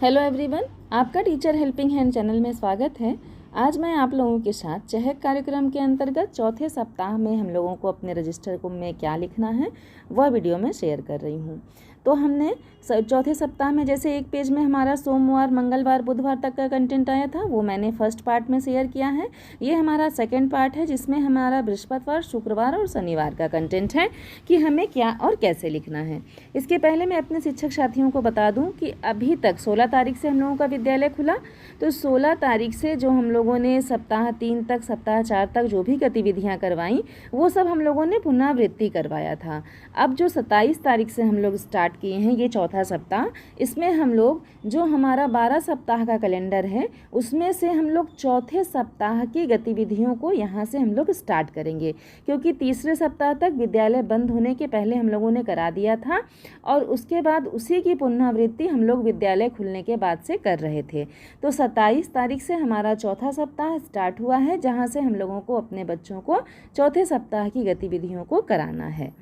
Hello everyone, आपका teacher helping hand channel में स्वागत है। आज मैं आप लोगों के साथ चहक कार्यक्रम के अंतर्गत चौथे सप्ताह में हम लोगों को अपने रजिस्टर को में क्या लिखना है वह वीडियो में शेयर कर रही हूँ। तो हमने चौथे सप्ताह में जैसे एक पेज में हमारा सोमवार, मंगलवार, बुधवार तक का कंटेंट आया था, वो मैंने फर्स्ट पार्ट में शेयर किया है। ये हमारा सेकंड पार्ट है जिसमें हमारा बृहस्पतिवार, शुक्रवार और शनिवार का कंटेंट है कि हमें क्या और कैसे लिखना है। इसके पहले मैं अपने शिक्षक साथियों को बता दूं कि अभी तक 16 तारीख से हम लोगों का विद्यालय खुला, तो 16 तारीख से जो हम लोगों ने सप्ताह 3 तक, सप्ताह 4 तक जो भी गतिविधियाँ करवाई वो सब हम लोगों ने पुनरावृत्ति करवाया था। अब जो 27 तारीख से हम लोग स्टार्ट किए हैं ये चौथा सप्ताह, इसमें हम लोग जो हमारा 12 सप्ताह का कैलेंडर है उसमें से हम लोग चौथे सप्ताह की गतिविधियों को यहाँ से हम लोग स्टार्ट करेंगे, क्योंकि तीसरे सप्ताह तक विद्यालय बंद होने के पहले हम लोगों ने करा दिया था और उसके बाद उसी की पुनरावृत्ति हम लोग विद्यालय खुलने के बाद से कर रहे थे। तो 27 तारीख से हमारा चौथा सप्ताह स्टार्ट हुआ है, जहाँ से हम लोगों को अपने बच्चों को चौथे सप्ताह की गतिविधियों को कराना है।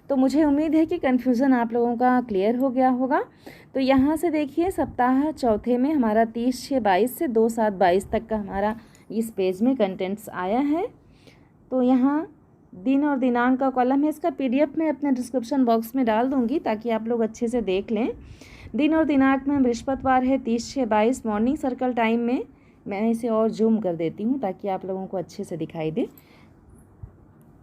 तो मुझे उम्मीद है कि कन्फ्यूज़न आप लोगों का क्लियर हो गया होगा। तो यहाँ से देखिए सप्ताह चौथे में हमारा 30/6/22 से 2/7/22 तक का हमारा इस पेज में कंटेंट्स आया है। तो यहाँ दिन और दिनांक का कॉलम है, इसका PDF मैं अपने डिस्क्रिप्शन बॉक्स में डाल दूँगी ताकि आप लोग अच्छे से देख लें। दिन और दिनांक में बृहस्पतिवार है 30/6/22 मॉर्निंग सर्कल टाइम में। मैं इसे और जूम कर देती हूँ ताकि आप लोगों को अच्छे से दिखाई दे।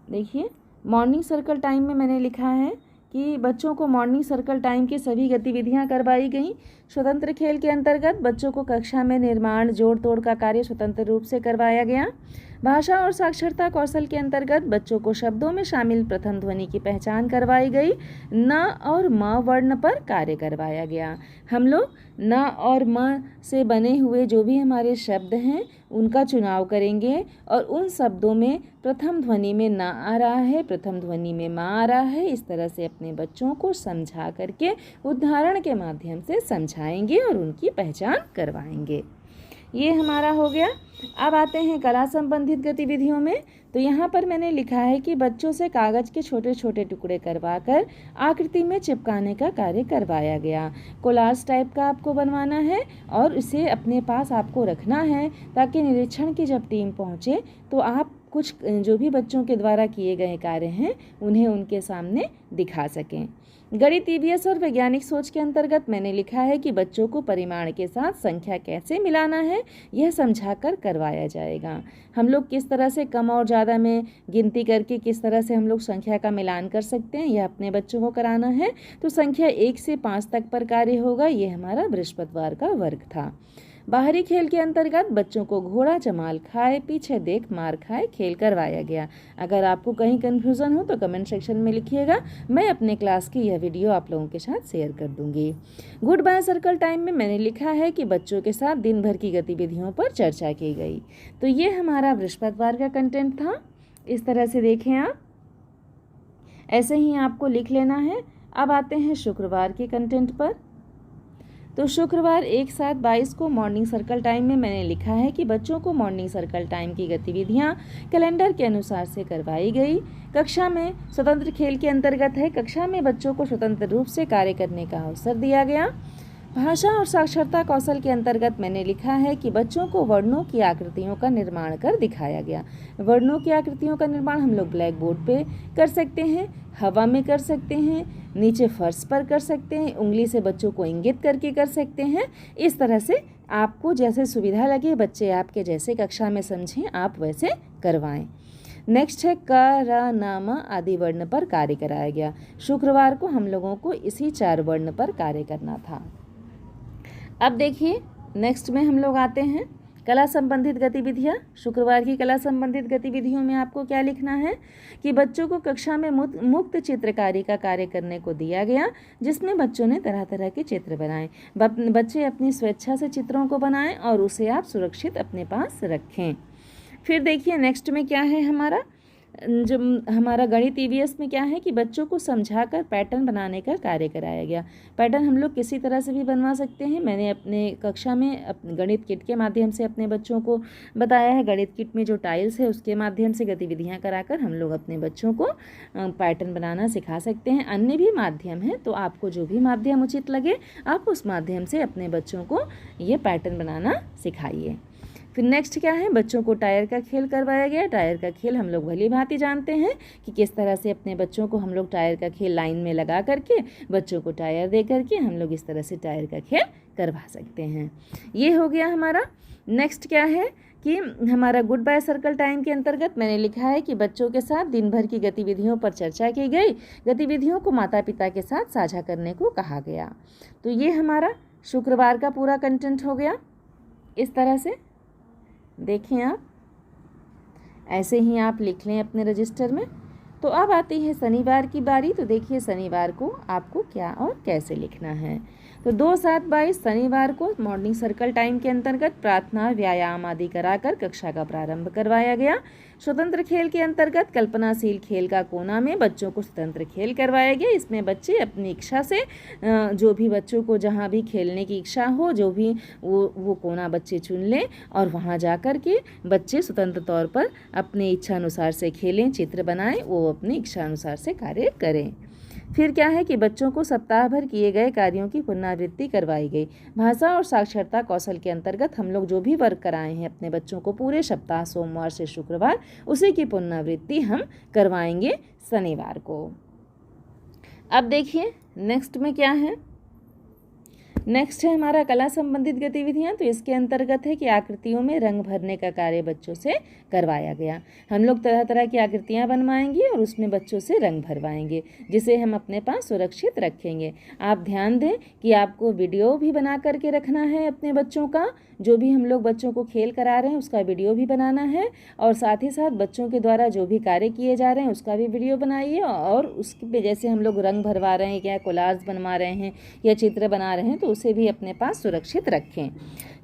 देखिए मॉर्निंग सर्कल टाइम में मैंने लिखा है कि बच्चों को मॉर्निंग सर्कल टाइम की सभी गतिविधियां करवाई गई। स्वतंत्र खेल के अंतर्गत बच्चों को कक्षा में निर्माण, जोड़ तोड़ का कार्य स्वतंत्र रूप से करवाया गया। भाषा और साक्षरता कौशल के अंतर्गत बच्चों को शब्दों में शामिल प्रथम ध्वनि की पहचान करवाई गई। न और म वर्ण पर कार्य करवाया गया। हम लोग न और म से बने हुए जो भी हमारे शब्द हैं उनका चुनाव करेंगे और उन शब्दों में प्रथम ध्वनि में न आ रहा है, प्रथम ध्वनि में म आ रहा है, इस तरह से अपने बच्चों को समझा करके उदाहरण के माध्यम से समझाएंगे और उनकी पहचान करवाएंगे। ये हमारा हो गया। अब आते हैं कला संबंधित गतिविधियों में। तो यहाँ पर मैंने लिखा है कि बच्चों से कागज़ के छोटे छोटे टुकड़े करवाकर आकृति में चिपकाने का कार्य करवाया गया। कोलाज टाइप का आपको बनवाना है और इसे अपने पास आपको रखना है ताकि निरीक्षण की जब टीम पहुँचे तो आप कुछ जो भी बच्चों के द्वारा किए गए कार्य हैं उन्हें उनके सामने दिखा सकें। गणित, EVS और वैज्ञानिक सोच के अंतर्गत मैंने लिखा है कि बच्चों को परिमाण के साथ संख्या कैसे मिलाना है यह समझाकर करवाया जाएगा। हम लोग किस तरह से कम और ज़्यादा में गिनती करके किस तरह से हम लोग संख्या का मिलान कर सकते हैं यह अपने बच्चों को कराना है। तो संख्या 1 से 5 तक पर कार्य होगा। ये हमारा बृहस्पतिवार का वर्ग था। बाहरी खेल के अंतर्गत बच्चों को घोड़ा जमाल खाए, पीछे देख मार खाए खेल करवाया गया। अगर आपको कहीं कन्फ्यूज़न हो तो कमेंट सेक्शन में लिखिएगा, मैं अपने क्लास की यह वीडियो आप लोगों के साथ शेयर कर दूंगी। गुड बाय सर्कल टाइम में मैंने लिखा है कि बच्चों के साथ दिन भर की गतिविधियों पर चर्चा की गई। तो ये हमारा बृहस्पतिवार का कंटेंट था। इस तरह से देखें आप, ऐसे ही आपको लिख लेना है। अब आते हैं शुक्रवार के कंटेंट पर। तो शुक्रवार 1/7/22 को मॉर्निंग सर्कल टाइम में मैंने लिखा है कि बच्चों को मॉर्निंग सर्कल टाइम की गतिविधियां कैलेंडर के अनुसार से करवाई गई। कक्षा में स्वतंत्र खेल के अंतर्गत है, कक्षा में बच्चों को स्वतंत्र रूप से कार्य करने का अवसर दिया गया। भाषा और साक्षरता कौशल के अंतर्गत मैंने लिखा है कि बच्चों को वर्णों की आकृतियों का निर्माण कर दिखाया गया। वर्णों की आकृतियों का निर्माण हम लोग ब्लैक बोर्ड पे कर सकते हैं, हवा में कर सकते हैं, नीचे फर्श पर कर सकते हैं, उंगली से बच्चों को इंगित करके कर सकते हैं। इस तरह से आपको जैसे सुविधा लगे, बच्चे आपके जैसे कक्षा में समझें आप वैसे करवाएं। नेक्स्ट है क, र, न, म आदि वर्ण पर कार्य कराया गया। शुक्रवार को हम लोगों को इसी 4 वर्ण पर कार्य करना था। अब देखिए नेक्स्ट में हम लोग आते हैं कला संबंधित गतिविधियाँ। शुक्रवार की कला संबंधित गतिविधियों में आपको क्या लिखना है कि बच्चों को कक्षा में मुक्त चित्रकारी का कार्य करने को दिया गया, जिसमें बच्चों ने तरह तरह के चित्र बनाए। बच्चे अपनी स्वेच्छा से चित्रों को बनाएं और उसे आप सुरक्षित अपने पास रखें। फिर देखिए नेक्स्ट में क्या है हमारा जो हमारा गणित ईवीएस में क्या है कि बच्चों को समझाकर पैटर्न बनाने का कार्य कराया गया। पैटर्न हम लोग किसी तरह से भी बनवा सकते हैं। मैंने अपने कक्षा में गणित किट के माध्यम से अपने बच्चों को बताया है। गणित किट में जो टाइल्स है उसके माध्यम से गतिविधियाँ कराकर हम लोग अपने बच्चों को पैटर्न बनाना सिखा सकते हैं। अन्य भी माध्यम है, तो आपको जो भी माध्यम उचित लगे आप उस माध्यम से अपने बच्चों को ये पैटर्न बनाना सिखाइए। फिर नेक्स्ट क्या है, बच्चों को टायर का खेल करवाया गया। टायर का खेल हम लोग भली भांति जानते हैं कि किस तरह से अपने बच्चों को हम लोग टायर का खेल लाइन में लगा करके बच्चों को टायर दे करके हम लोग इस तरह से टायर का खेल करवा सकते हैं। ये हो गया हमारा। नेक्स्ट क्या है कि हमारा गुड बाय सर्कल टाइम के अंतर्गत मैंने लिखा है कि बच्चों के साथ दिन भर की गतिविधियों पर चर्चा की गई। गतिविधियों को माता पिता के साथ साझा करने को कहा गया। तो ये हमारा शुक्रवार का पूरा कंटेंट हो गया। इस तरह से देखें आप, ऐसे ही आप लिख लें अपने रजिस्टर में। तो अब आती है शनिवार की बारी। तो देखिए शनिवार को आपको क्या और कैसे लिखना है। तो 2/7/22 शनिवार को मॉर्निंग सर्कल टाइम के अंतर्गत प्रार्थना, व्यायाम आदि कराकर कक्षा का प्रारंभ करवाया गया। स्वतंत्र खेल के अंतर्गत कल्पनाशील खेल का कोना में बच्चों को स्वतंत्र खेल करवाया गया। इसमें बच्चे अपनी इच्छा से जो भी बच्चों को जहाँ भी खेलने की इच्छा हो, जो भी वो कोना बच्चे चुन लें और वहाँ जा कर के बच्चे स्वतंत्र तौर पर अपनी इच्छा अनुसार से खेलें, चित्र बनाएं, वो अपनी इच्छा अनुसार से कार्य करें। फिर क्या है कि बच्चों को सप्ताह भर किए गए कार्यों की पुनरावृत्ति करवाई गई। भाषा और साक्षरता कौशल के अंतर्गत हम लोग जो भी वर्क कराए हैं अपने बच्चों को पूरे सप्ताह सोमवार से शुक्रवार, उसी की पुनरावृत्ति हम करवाएंगे शनिवार को। अब देखिए नेक्स्ट में क्या है। नेक्स्ट है हमारा कला संबंधित गतिविधियां। तो इसके अंतर्गत है कि आकृतियों में रंग भरने का कार्य बच्चों से करवाया गया। हम लोग तरह तरह की आकृतियां बनवाएंगे और उसमें बच्चों से रंग भरवाएंगे, जिसे हम अपने पास सुरक्षित रखेंगे। आप ध्यान दें कि आपको वीडियो भी बना करके रखना है अपने बच्चों का। जो भी हम लोग बच्चों को खेल करा रहे हैं उसका वीडियो भी बनाना है, और साथ ही साथ बच्चों के द्वारा जो भी कार्य किए जा रहे हैं उसका भी वीडियो बनाइए। और उसके पे जैसे हम लोग रंग भरवा रहे हैं या कोलाज बनवा रहे हैं या चित्र बना रहे हैं तो उसे भी अपने पास सुरक्षित रखें।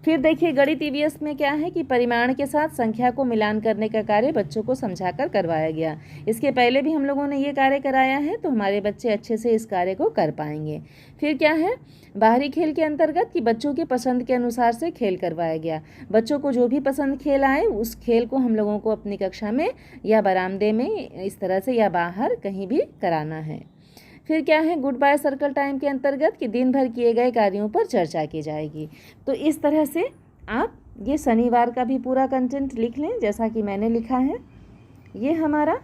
फिर देखिए गणित ईवीएस में क्या है कि परिमाण के साथ संख्या को मिलान करने का कार्य बच्चों को समझाकर करवाया गया। इसके पहले भी हम लोगों ने ये कार्य कराया है, तो हमारे बच्चे अच्छे से इस कार्य को कर पाएंगे। फिर क्या है, बाहरी खेल के अंतर्गत कि बच्चों के पसंद के अनुसार से खेल करवाया गया। बच्चों को जो भी पसंद खेल आए उस खेल को हम लोगों को अपनी कक्षा में या बरामदे में इस तरह से या बाहर कहीं भी कराना है। फिर क्या है, गुड बाय सर्कल टाइम के अंतर्गत कि दिन भर किए गए कार्यों पर चर्चा की जाएगी। तो इस तरह से आप ये शनिवार का भी पूरा कंटेंट लिख लें जैसा कि मैंने लिखा है। ये हमारा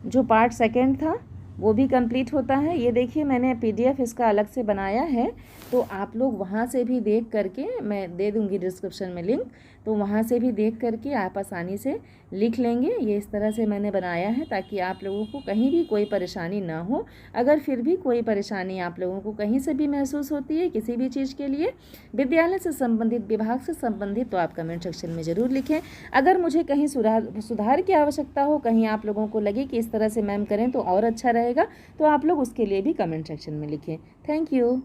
जो पार्ट सेकंड था वो भी कंप्लीट होता है। ये देखिए मैंने PDF इसका अलग से बनाया है, तो आप लोग वहाँ से भी देख करके, मैं दे दूँगी डिस्क्रिप्शन में लिंक, तो वहाँ से भी देख करके आप आसानी से लिख लेंगे। ये इस तरह से मैंने बनाया है ताकि आप लोगों को कहीं भी कोई परेशानी ना हो। अगर फिर भी कोई परेशानी आप लोगों को कहीं से भी महसूस होती है किसी भी चीज़ के लिए, विद्यालय से संबंधित, विभाग से संबंधित, तो आप कमेंट सेक्शन में ज़रूर लिखें। अगर मुझे कहीं सुधार की आवश्यकता हो, कहीं आप लोगों को लगे कि इस तरह से मैम करें तो और अच्छा रहेगा, तो आप लोग उसके लिए भी कमेंट सेक्शन में लिखें। Thank you.